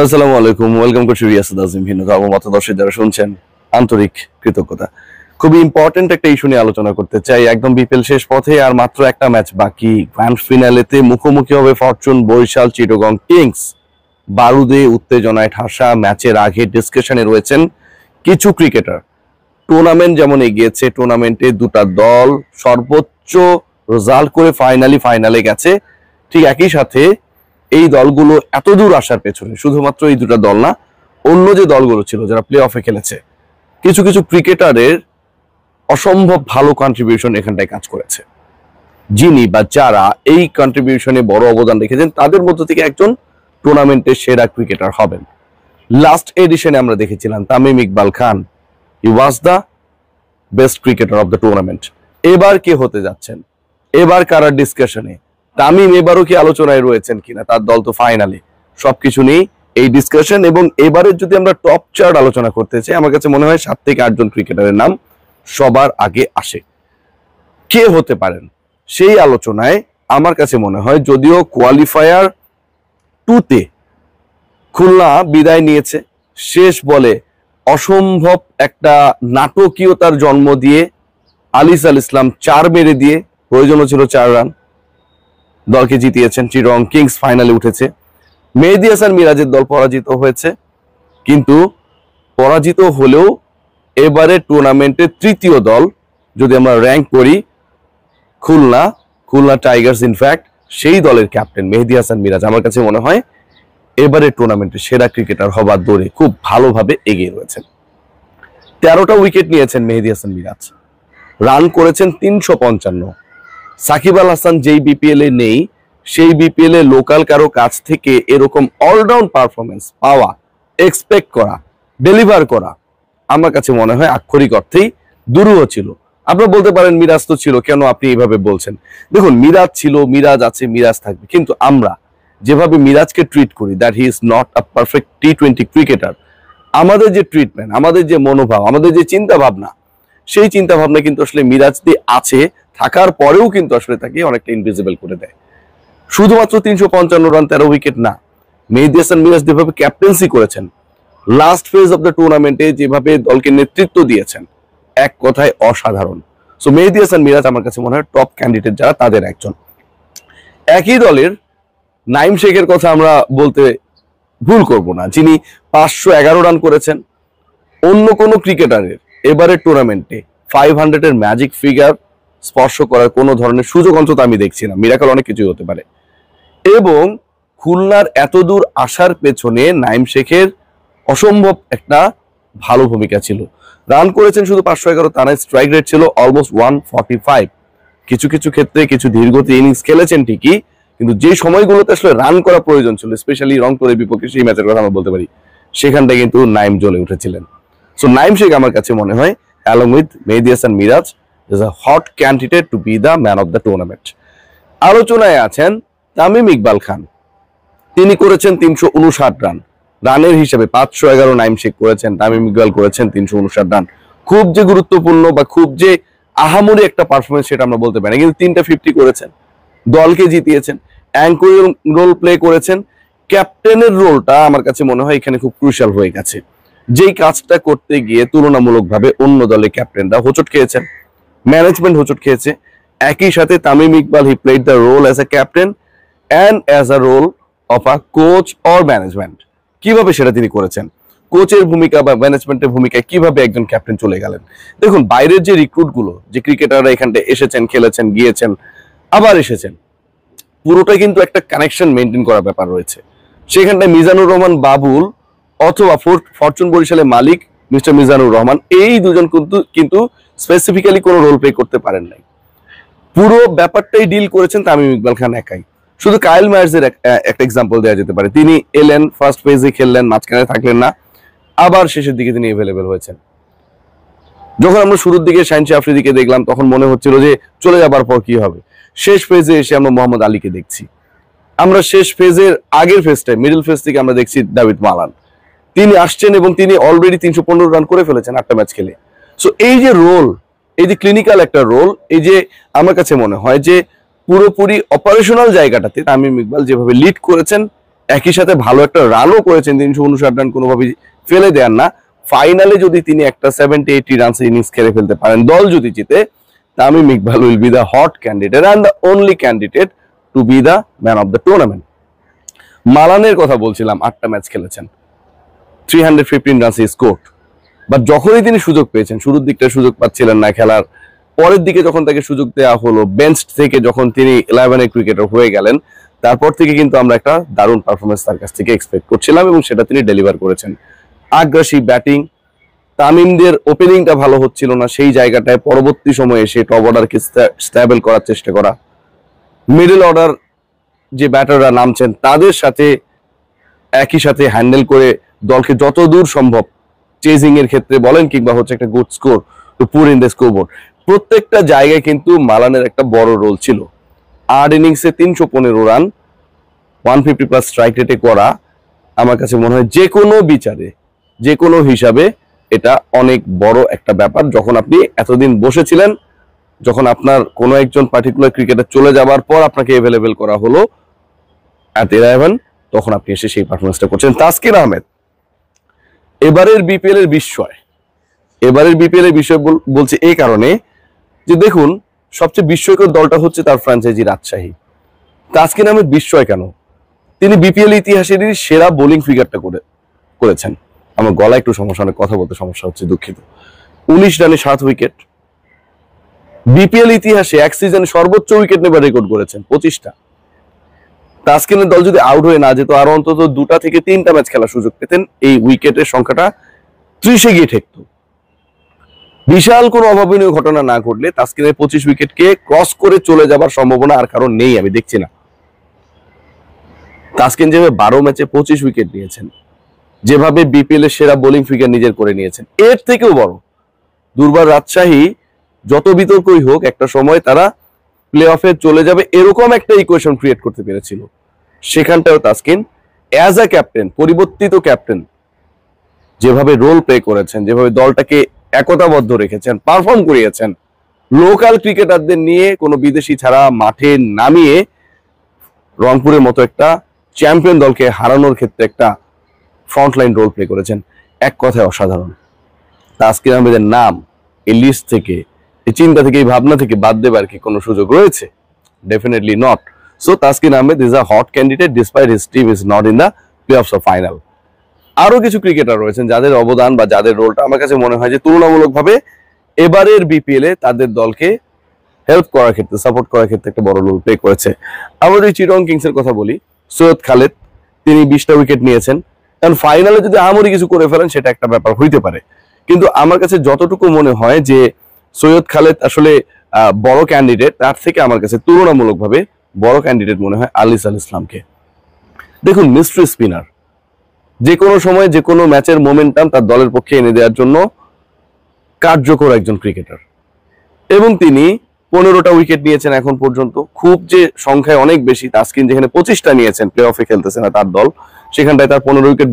আসসালামু আলাইকুম, welcome to Riasat আজিম হিন্দু ধর্ম মতাদর্শী যারা শুনছেন আন্তরিক কৃতজ্ঞতা। খুবই ইম্পর্টেন্ট একটা ইস্যু নিয়ে আলোচনা করতে চাই। একদম বিপিএল শেষ পথে, আর মাত্র একটা ম্যাচ বাকি। গ্র্যান্ড ফিনালেতে মুখোমুখি হবে ফরচুন বরিশাল চিটাগং কিংস। বারুদে উত্তেজনায় ঠাসা ম্যাচের আগে ডিসকাশনে রয়েছেন কিছু ক্রিকেটার। টুর্নামেন্ট যেমন এগিয়েছে, টুর্নামেন্টে দুটা দল সর্বোচ্চ রেজাল্ট করে ফাইনালে গেছে। ঠিক একই সাথে এই দলগুলো এত দূর আসার পেছনে শুধুমাত্র এই দুটা দল না, অন্য যে দলগুলো ছিল যারা প্লে অফে খেলেছে, কিছু কিছু ক্রিকেটারের অসম্ভব ভালো কন্ট্রিবিউশন এখানটায় কাজ করেছে। যিনি বা যারা এই কন্ট্রিবিউশনে বড় অবদান রেখেছেন তাদের মধ্য থেকে একজন টুর্নামেন্টের সেরা ক্রিকেটার হবেন। লাস্ট এডিশনে আমরা দেখেছিলাম Tamim Iqbal Khan, he was the best cricketer of the tournament. এবার কে হতে যাচ্ছেন, এবার কারা ডিসকাশনে? তামিম এবারও কি আলোচনায় রয়েছেন কিনা? তার দল তো ফাইনালে। সবকিছু নিয়ে এই ডিসকাশন। এবং এবারের যদি আমরা টপ চার্ট আলোচনা করতে চাই, আমার কাছে মনে হয় 7 থেকে 8 জন ক্রিকেটারের নাম সবার আগে আসে। কে হতে পারেন সেই আলোচনায় আমার কাছে মনে হয়, যদিও কোয়ালিফায়ার 2-তে খুলনা বিদায় নিয়েছে, শেষ বলে অসম্ভব একটা নাটকীয়তার জন্ম দিয়ে আলিস আল ইসলাম 4 মেরে দিয়ে, প্রয়োজন ছিল 4 রান, দলকে জিতিয়েছেন। চিটাগং কিংস ফাইনালে উঠেছে। মেহেদী হাসান মিরাজের দল পরাজিত হয়েছে, কিন্তু পরাজিত হলেও এবারে টুর্নামেন্টের তৃতীয় দল যদি আমরা র্যাঙ্ক করি, খুলনা টাইগার্স। ইনফ্যাক্ট সেই দলের ক্যাপ্টেন মেহেদী হাসান মিরাজ আমার কাছে মনে হয় এবারে টুর্নামেন্টের সেরা ক্রিকেটার হবার দৌড়ে খুব ভালোভাবে এগিয়ে রয়েছেন। 13টা উইকেট নিয়েছেন মেহেদী হাসান মিরাজ, রান করেছেন 355। সাকিব আল হাসান যেই বিপিএল এ নেই, সেই বিপিএল এ লোকাল কারো কাছ থেকে এরকম অলরাউন্ড পারফরমেন্স পাওয়া, এক্সপেক্ট করা, ডেলিভার করা আমার কাছে মনে হয় আক্ষরিক অর্থেই দুরূহ ছিল। আপনারা বলতে পারেন মিরাজ তো ছিল, কেন আপনি এইভাবে বলছেন? দেখুন, মিরাজ ছিল, মিরাজ আছে, মিরাজ থাকবে, কিন্তু আমরা যেভাবে মিরাজকে ট্রিট করি, that he is not a perfect টি-20 ক্রিকেটার। আমাদের যে ট্রিটমেন্ট, আমাদের যে মনোভাব, আমাদের যে চিন্তা ভাবনা, সেই চিন্তা ভাবনা কিন্তু আসলে মিরাজ দিয়ে আছে, থাকার পরেও কিন্তু আসলে তাকে অনেকটা ইনভিজিবল করে দেয়। শুধুমাত্র 355 রান 13 উইকেট না, মেহেদী হাসান মিরাজ যেভাবে ক্যাপ্টেন্সি করেছেন, লাস্ট ফেজ অফ দ্য টুর্নামেন্টে যেভাবে দলকে নেতৃত্ব দিয়েছেন, এক কথায় অসাধারণ। সো মেহেদী হাসান মিরাজ আমার কাছে মনে হয় টপ ক্যান্ডিডেট যারা, তাদের একজন। একই দলের নাইম শেখের কথা আমরা বলতে ভুল করব না, যিনি 511 রান করেছেন। অন্য কোন ক্রিকেটারের এবারের টুর্নামেন্টে 500 এর ম্যাজিক ফিগার স্পর্শ করার কোনো ধরনের সুযোগ অন্তত আমি দেখছি না। মিরাকল অনেক কিছুই হতে পারে। এবং খুলনার এত দূর আসার পেছনে নাইম শেখের অসম্ভব একটা ভালো ভূমিকা ছিল। রান করেছেন শুধু 511, তা নয়, স্ট্রাইক রেট ছিল অলমোস্ট 145। কিছু কিছু ক্ষেত্রে কিছু ধীরগতি ইনিংস খেলেছেন ঠিকই, কিন্তু যে সময়গুলোতে আসলে রান করা প্রয়োজন ছিল, স্পেশালি রংপুরের বিপক্ষে সেই ম্যাচের কথা আমরা বলতে পারি, সেখানটায় কিন্তু নাইম জ্বলে উঠেছিলেন। সো নাইম শেখ আমার কাছে মনে হয় along with Mehidy Hasan Miraz is a hot candidate to be the man of the tournament. আলোচনায় আছেন তামিম ইকবাল খান। তিনি করেছেন 359 রান। রানের হিসেবে 511 নাইম শেখ করেছেন, তামিম ইকবাল করেছেন 359 রান। খুব যে গুরুত্বপূর্ণ বা খুব যে আহামরি একটা পারফরমেন্স সেটা আমরা বলতে পারি না, কিন্তু 3টা 50 করেছেন, দলকে জিতিয়েছেন, অ্যাঙ্কর রোল প্লে করেছেন। ক্যাপ্টেনের রোলটা আমার কাছে মনে হয় এখানে খুব ক্রুশাল হয়ে গেছে। যেই কাজটা করতে গিয়ে তুলনামূলকভাবে অন্য দলের ক্যাপ্টেনরা হোঁচট খেয়েছেন, ম্যানেজমেন্ট হোঁচট খেয়েছে। একই সাথে Tamim Iqbal, he played the role as a captain and as a role of a coach or management. কিভাবে সেটা তিনি করেছেন, কোচের ভূমিকা বা ম্যানেজমেন্টের ভূমিকায় কিভাবে একজন ক্যাপ্টেন চলে গেলেন। দেখুন, বাইরের যে রিক্রুট গুলো, যে ক্রিকেটাররা এখানটা এসেছেন, খেলেছেন, গিয়েছেন, আবার এসেছেন, পুরোটাই কিন্তু একটা কানেকশন মেনটেন করার ব্যাপার রয়েছে। সেখানটায় মিজানুর রহমান বাবুল অথবা ফরচুন বরিশালের মালিক মিস্টার মিজানুর রহমান, এই দুজন কিন্তু স্পেসিফিক্যালি কোনো রোল প্লে করতে পারেন নাই। পুরো ব্যাপারটাই ডিল করেছেন তামিম ইকবাল খান একাই। শুধু কাইল মায়ার্সের একটা এক্সাম্পল দেওয়া যেতে পারে। তিনি এলেন, ফার্স্ট ফেজে খেললেন, মাঝখানে থাকলেন না, আবার শেষের দিকে তিনি এভেলেবেল হয়েছেন। যখন আমরা শুরুর দিকে শাহিন আফ্রিদিকে দেখলাম, তখন মনে হচ্ছিল যে চলে যাবার পর কি হবে। শেষ ফেজে এসে আমরা মোহাম্মদ আলীকে দেখছি। আমরা শেষ ফেজের আগের ফেজটায়, মিডল ফেজ থেকে আমরা দেখছি দাভিদ মালান। তিনি আসছেন এবং তিনি অলরেডি 315 রান করে ফেলেছেন 8টা ম্যাচ খেলে। সো এই যে রোল, এই যে ক্লিনিক্যাল একটা রোল, এই যে আমার কাছে মনে হয় যে পুরোপুরি অপারেশনাল জায়গাটাতে তামিম ইকবাল যেভাবে লিড করেছেন, একই সাথে ভালো একটা রানও করেছেন, 359 রান কোনোভাবেই ফেলে দেন না। ফাইনালে যদি তিনি একটা 70-80 রানস ইনিংস খেলে ফেলতে পারেন, দল যদি জিতে, Tamim Iqbal will be the hot candidate and the only candidate to be the man of the tournament. মালানের কথা বলছিলাম, 8টা ম্যাচ খেলেছেন, 315 রানস স্কোর। বাট যখনই তিনি সুযোগ পেয়েছেন, শুরুর দিকটা সুযোগ পাচ্ছিলেন না খেলার, পরের দিকে যখন তাকে সুযোগ দেওয়া হলো, বেঞ্চ থেকে যখন তিনি 11-এর ক্রিকেটার হয়ে গেলেন, তারপর থেকে কিন্তু আমরা একটা দারুণ পারফরমেন্স তার কাছ থেকে এক্সপেক্ট করছিলাম এবং সেটা তিনি ডেলিভার করেছেন। আগ্রাসী ব্যাটিং, তামিমদের ওপেনিংটা ভালো হচ্ছিল না, সেই জায়গাটায় পরবর্তী সময়ে এসে টপ অর্ডারকে স্ট্যাবল করার চেষ্টা করা, মিডল অর্ডার যে ব্যাটাররা নামছেন তাদের সাথে একই সাথে হ্যান্ডেল করে দলকে যত দূর সম্ভব চেজিং এর ক্ষেত্রে বলেন কিংবা হচ্ছে একটা good score to put in the scoreboard, প্রত্যেকটা জায়গায় কিন্তু মালানের একটা বড় রোল ছিল। 8 ইনিংসে 315 রান, 150+ স্ট্রাইক রেটে করা, আমার কাছে মনে হয় যে কোনো বিচারে, যে কোনো হিসাবে এটা অনেক বড় একটা ব্যাপার। যখন আপনি এতদিন বসেছিলেন, যখন আপনার কোনো একজন পার্টিকুলার ক্রিকেটার চলে যাবার পর আপনাকে অ্যাভেলেবেল করা হলো অ্যাট 11, তখন আপনি এসে সেই পারফরমেন্সটা করছেন। তাসকিন আহমেদ এবারের বিপিএল এর বিস্ময়। এবারের বিপিএল এর বিষয় বলছি এই কারণে যে দেখুন, সবচেয়ে বিস্ময়কর দলটা হচ্ছে তার ফ্র্যাঞ্চাইজি রাজশাহী। তাসকিন আহমেদ বিস্ময় কেন? তিনি বিপিএল ইতিহাসেরই সেরা বোলিং ফিগারটা করেছেন। আমার গলা একটু সমস্যা, অনেক কথা বলতে সমস্যা হচ্ছে, দুঃখিত। 19 রানে 7 উইকেট, বিপিএল ইতিহাসে এক সিজনে সর্বোচ্চ উইকেট নেবার রেকর্ড করেছেন 25টা। তাসকিনের দল যদি আউট হয়ে না যেত, আরো অন্তত 2টা থেকে 3টা ম্যাচ খেলার সুযোগ পেতেন, এই উইকেটের সংখ্যাটা 30-এ গিয়ে ঠেকত। বিশাল কোনো অভাবনীয় ঘটনা না ঘটলে তাসকিনের 25 উইকেটকে ক্রস করে চলে যাবার সম্ভাবনা আর কারণ নেই, আমি দেখছি না। তাসকিন যেভাবে 12 ম্যাচে 25 উইকেট নিয়েছেন, যেভাবে বিপিএল এর সেরা বোলিং ফিগার নিজের করে নিয়েছেন, এর থেকেও বড় দুর্বার রাজশাহী যত বিতর্কই হোক, একটা সময় তারা প্লে অফে চলে যাবে এরকম একটা ইকুয়েশন ক্রিয়েট করতে পেরেছিল। সেখানটাও তাসকিন অ্যাজ আ ক্যাপ্টেন, পরিবর্তিত ক্যাপ্টেন, যেভাবে রোল প্লে করেছেন, যেভাবে দলটাকে একতাবদ্ধ রেখেছেন, পারফর্ম করিয়েছেন, লোকাল ক্রিকেটারদের নিয়ে কোনো বিদেশি ছাড়া মাঠে নামিয়ে রংপুরের মতো একটা চ্যাম্পিয়ন দলকে হারানোর ক্ষেত্রে একটা ফ্রন্টলাইন রোল প্লে করেছেন। এক কথায় অসাধারণ। তাসকিন আহমেদের নাম এই লিস্ট থেকে, এই চিন্তা থেকে, এই ভাবনা থেকে বাদ দেবার কি কোনো সুযোগ রয়েছে? Definitely not. So Taskin Ahmed is a hot candidate despite his team is not in the play offs of final. আরো কিছু ক্রিকেটার রয়েছেন যাদের অবদান বা যাদের রোলটা আমার কাছে মনে হয় যে তুলনামূলকভাবে এবারের বিপিএল এ তাদের দলকে হেল্প করার ক্ষেত্রে, সাপোর্ট করার ক্ষেত্রে একটা বড় রোল প্লে করেছে। আমরা যদি চিটগং কিংস এর কথা বলি, সৈয়দ খালেদ, তিনি 20টা উইকেট নিয়েছেন। কারণ ফাইনালে যদি আমরি কিছু করে ফেলেন সেটা একটা ব্যাপার হইতে পারে, কিন্তু আমার কাছে যতটুকু মনে হয় যে সৈয়দ খালেদ আসলে বড় ক্যান্ডিডেট, তার থেকে আমার কাছে তুলনামূলকভাবে বড় ক্যান্ডিডেট মনে হয় আলিস আল ইসলামকে। দেখুন, মিস্ট্রি স্পিনার, যে কোনো সময় যে কোনো ম্যাচের মোমেন্টাম তার দলের পক্ষে এনে দেওয়ার জন্য কার্যকর একজন ক্রিকেটার, এবং তিনি 15টা উইকেট নিয়েছেন এখন পর্যন্ত। খুব যে সংখ্যায় অনেক বেশি, তাসকিন যেখানে 25টা নিয়েছেন, প্লে অফে খেলতেছে না তার দল, সেখানটায় তার 15 উইকেট